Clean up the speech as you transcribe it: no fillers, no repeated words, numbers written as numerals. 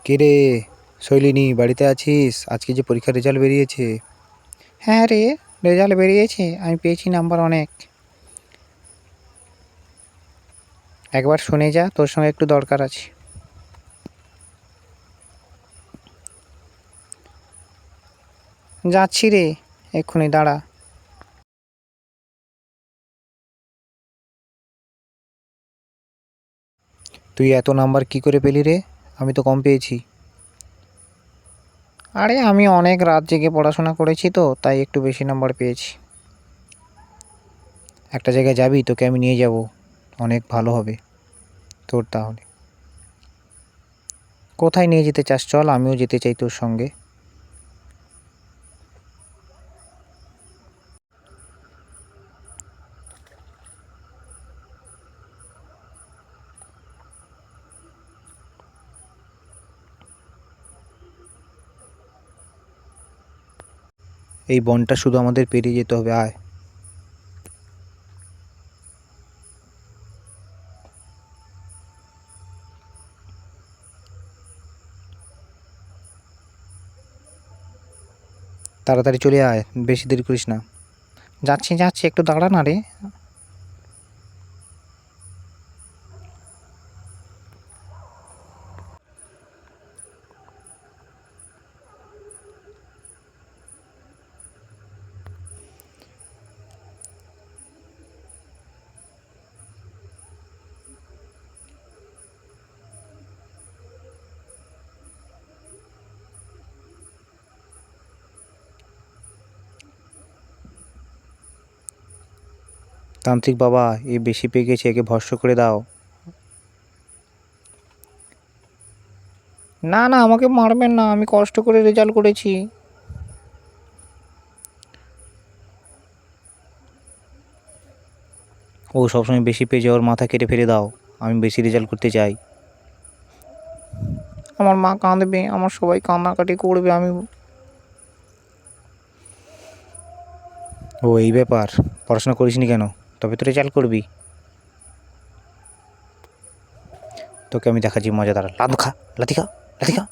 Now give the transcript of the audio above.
কে রে শৈলিনী, বাড়িতে আছিস? আজকে যে পরীক্ষার রেজাল্ট বেরিয়েছে। হ্যাঁ রে, রেজাল্ট বেরিয়েছে, আমি পেয়েছি নাম্বার অনেক। একবার শুনে যা, তোর সঙ্গে একটু দরকার আছে। যাচ্ছি রে, এক্ষুনি দাঁড়া। তুই এত নাম্বার কি করে পেলি রে? আমি তো কম পেয়েছি। আরে আমি অনেক রাত জেগে পড়াশোনা করেছি তো, তাই একটু বেশি নাম্বার পেয়েছি। একটা জায়গায় যাবি, তোকে আমি নিয়ে যাব, অনেক ভালো হবে তোর তাহলে। কোথায় নিয়ে যেতে চাস? চল, আমিও যেতে চাই তোর সঙ্গে। এই বনটা শুধু আমাদের পেরিয়ে যেতে হবে, আয়। তাড়াতাড়ি চলে আয়, বেশি দেরি করিস না। যাচ্ছি যাচ্ছি, একটু দাঁড়া না রে। তান্ত্রিক বাবা, এ বেশি পেয়ে গেছে, একে ভস্ম করে দাও। না না, আমাকে মারবেন না, আমি কষ্ট করে রেজাল্ট করেছি। ও সবসময় বেশি পেয়ে যায়, ওর মাথা কেটে ফেলে দাও, আমি বেশি রেজাল্ট করতে চাই। আমার মা কাঁদবে, আমার সবাই কান্নাকাটি করবে। ও এই ব্যাপার, পড়াশোনা করিসনি কেন? তবে তো রেজাল্ট করবি। তোকে আমি দেখাচ্ছি মজাদার, লাদু খা, লাথি খা, লাথি খা।